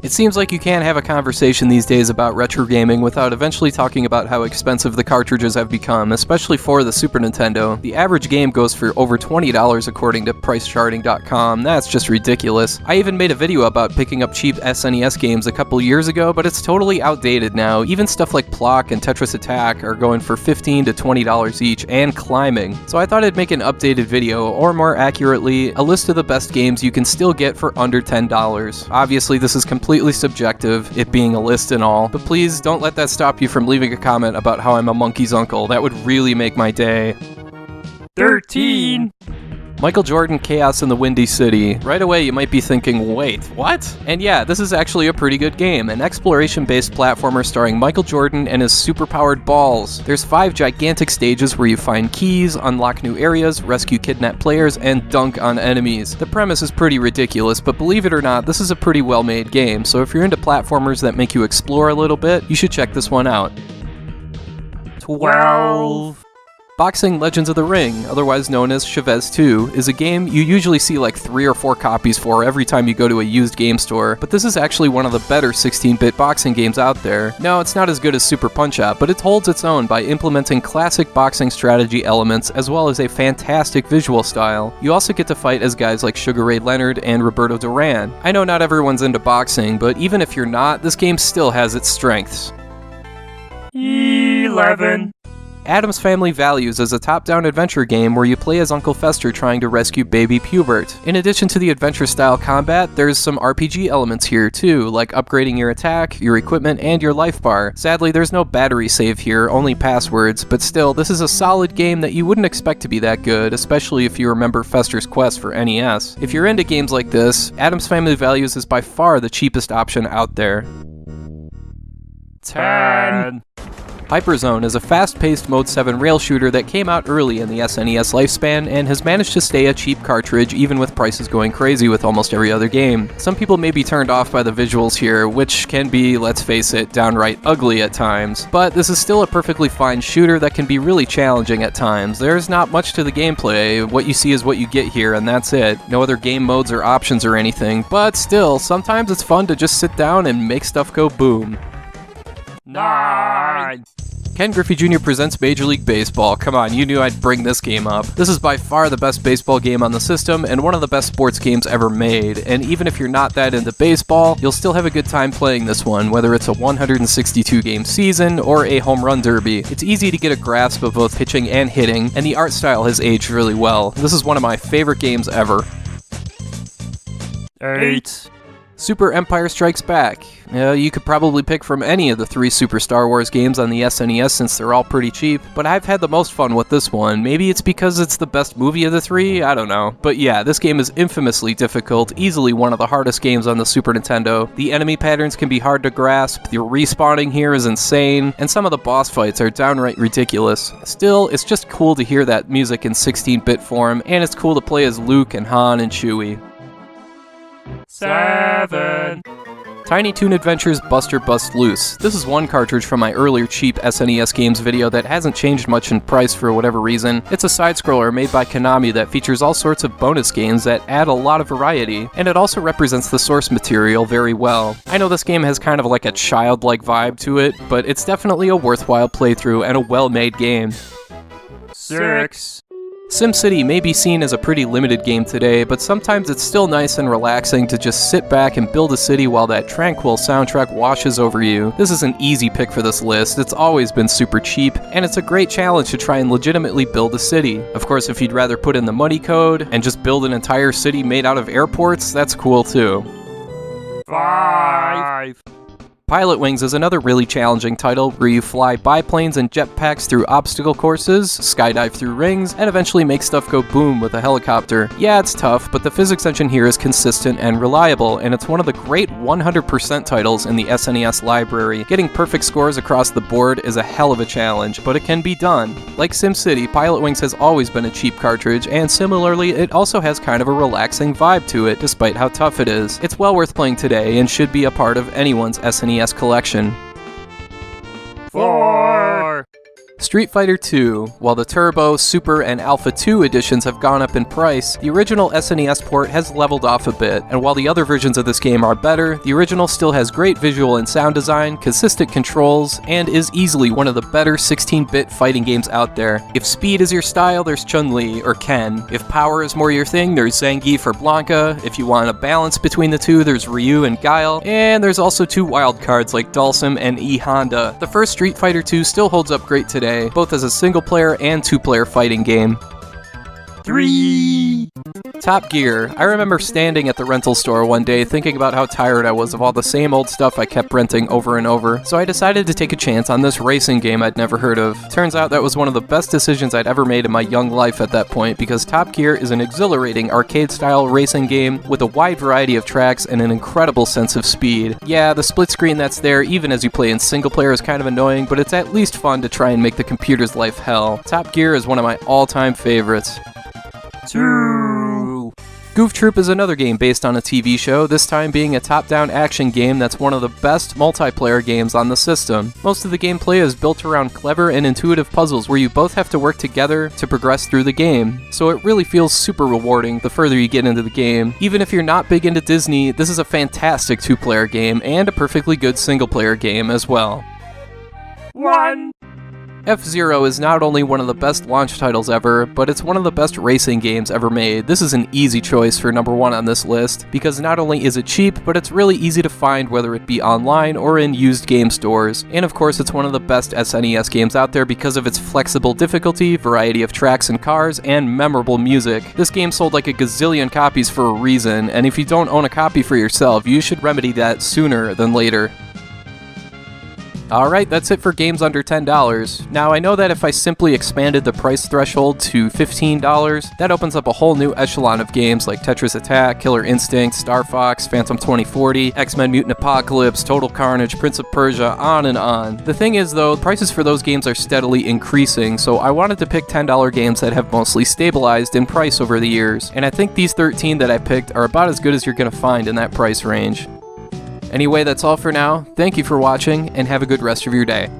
It seems like you can't have a conversation these days about retro gaming without eventually talking about how expensive the cartridges have become, especially for the Super Nintendo. The average game goes for over $20 according to PriceCharting.com. That's just ridiculous. I even made a video about picking up cheap SNES games a couple years ago, but it's totally outdated now. Even stuff like Plock and Tetris Attack are going for $15 to $20 each and climbing. So I thought I'd make an updated video, or more accurately, a list of the best games you can still get for under $10. Obviously, this is completely subjective, it being a list and all, but please don't let that stop you from leaving a comment about how I'm a monkey's uncle. That would really make my day. 13! Michael Jordan, Chaos in the Windy City. Right away you might be thinking, wait, what? And yeah, this is actually a pretty good game, an exploration-based platformer starring Michael Jordan and his super-powered balls. There's 5 gigantic stages where you find keys, unlock new areas, rescue kidnapped players, and dunk on enemies. The premise is pretty ridiculous, but believe it or not, this is a pretty well-made game, so if you're into platformers that make you explore a little bit, you should check this one out. 12. Boxing Legends of the Ring, otherwise known as Chavez 2, is a game you usually see like 3 or 4 copies for every time you go to a used game store, but this is actually one of the better 16-bit boxing games out there. No, it's not as good as Super Punch-Out, but it holds its own by implementing classic boxing strategy elements as well as a fantastic visual style. You also get to fight as guys like Sugar Ray Leonard and Roberto Duran. I know not everyone's into boxing, but even if you're not, this game still has its strengths. 11. Addams Family Values is a top-down adventure game where you play as Uncle Fester trying to rescue baby Pubert. In addition to the adventure-style combat, there's some RPG elements here too, like upgrading your attack, your equipment, and your life bar. Sadly, there's no battery save here, only passwords, but still, this is a solid game that you wouldn't expect to be that good, especially if you remember Fester's Quest for NES. If you're into games like this, Addams Family Values is by far the cheapest option out there. 10. Hyperzone is a fast-paced Mode 7 rail shooter that came out early in the SNES lifespan and has managed to stay a cheap cartridge even with prices going crazy with almost every other game. Some people may be turned off by the visuals here, which can be, let's face it, downright ugly at times, but this is still a perfectly fine shooter that can be really challenging at times. There's not much to the gameplay, what you see is what you get here and that's it. No other game modes or options or anything, but still, sometimes it's fun to just sit down and make stuff go boom. 9. Ken Griffey Jr. presents Major League Baseball. Come on, you knew I'd bring this game up. This is by far the best baseball game on the system and one of the best sports games ever made. And even if you're not that into baseball, you'll still have a good time playing this one, whether it's a 162-game season or a home run derby. It's easy to get a grasp of both pitching and hitting, and the art style has aged really well. This is one of my favorite games ever. 8. Super Empire Strikes Back. You could probably pick from any of the 3 Super Star Wars games on the SNES since they're all pretty cheap, but I've had the most fun with this one. Maybe it's because it's the best movie of the 3, I don't know. But yeah, this game is infamously difficult, easily one of the hardest games on the Super Nintendo. The enemy patterns can be hard to grasp, the respawning here is insane, and some of the boss fights are downright ridiculous. Still, it's just cool to hear that music in 16-bit form, and it's cool to play as Luke and Han and Chewie. 7. Tiny Toon Adventures Buster Bust Loose. This is one cartridge from my earlier cheap SNES games video that hasn't changed much in price for whatever reason. It's a side-scroller made by Konami that features all sorts of bonus games that add a lot of variety, and it also represents the source material very well. I know this game has kind of like a childlike vibe to it, but it's definitely a worthwhile playthrough and a well-made game. 6. SimCity may be seen as a pretty limited game today, but sometimes it's still nice and relaxing to just sit back and build a city while that tranquil soundtrack washes over you. This is an easy pick for this list, it's always been super cheap, and it's a great challenge to try and legitimately build a city. Of course, if you'd rather put in the money code and just build an entire city made out of airports, that's cool too. 5. Pilot Wings is another really challenging title where you fly biplanes and jetpacks through obstacle courses, skydive through rings, and eventually make stuff go boom with a helicopter. Yeah, it's tough, but the physics engine here is consistent and reliable, and it's one of the great 100% titles in the SNES library. Getting perfect scores across the board is a hell of a challenge, but it can be done. Like SimCity, Pilot Wings has always been a cheap cartridge, and similarly, it also has kind of a relaxing vibe to it, despite how tough it is. It's well worth playing today, and should be a part of anyone's SNES collection. 4. Street Fighter 2. While the Turbo, Super, and Alpha 2 editions have gone up in price, the original SNES port has leveled off a bit, and while the other versions of this game are better, the original still has great visual and sound design, consistent controls, and is easily one of the better 16-bit fighting games out there. If speed is your style, there's Chun-Li, or Ken. If power is more your thing, there's Zangief or Blanca. If you want a balance between the two, there's Ryu and Guile. And there's also two wild cards like Dhalsim and E Honda. The first Street Fighter 2 still holds up great today, both as a single-player and two-player fighting game. 3. Top Gear. I remember standing at the rental store one day thinking about how tired I was of all the same old stuff I kept renting over and over, so I decided to take a chance on this racing game I'd never heard of. Turns out that was one of the best decisions I'd ever made in my young life at that point, because Top Gear is an exhilarating arcade-style racing game with a wide variety of tracks and an incredible sense of speed. Yeah, the split screen that's there even as you play in single player is kind of annoying, but it's at least fun to try and make the computer's life hell. Top Gear is one of my all-time favorites. 2. Goof Troop is another game based on a TV show, this time being a top-down action game that's one of the best multiplayer games on the system. Most of the gameplay is built around clever and intuitive puzzles where you both have to work together to progress through the game, so it really feels super rewarding the further you get into the game. Even if you're not big into Disney, this is a fantastic two-player game and a perfectly good single-player game as well. 1. F-Zero is not only one of the best launch titles ever, but it's one of the best racing games ever made. This is an easy choice for number 1 on this list, because not only is it cheap, but it's really easy to find whether it be online or in used game stores. And of course, it's one of the best SNES games out there because of its flexible difficulty, variety of tracks and cars, and memorable music. This game sold like a gazillion copies for a reason, and if you don't own a copy for yourself, you should remedy that sooner than later. Alright, that's it for games under $10. Now, I know that if I simply expanded the price threshold to $15, that opens up a whole new echelon of games like Tetris Attack, Killer Instinct, Star Fox, Phantom 2040, X-Men Mutant Apocalypse, Total Carnage, Prince of Persia, on and on. The thing is, though, prices for those games are steadily increasing, so I wanted to pick $10 games that have mostly stabilized in price over the years, and I think these 13 that I picked are about as good as you're going to find in that price range. Anyway, that's all for now. Thank you for watching, and have a good rest of your day.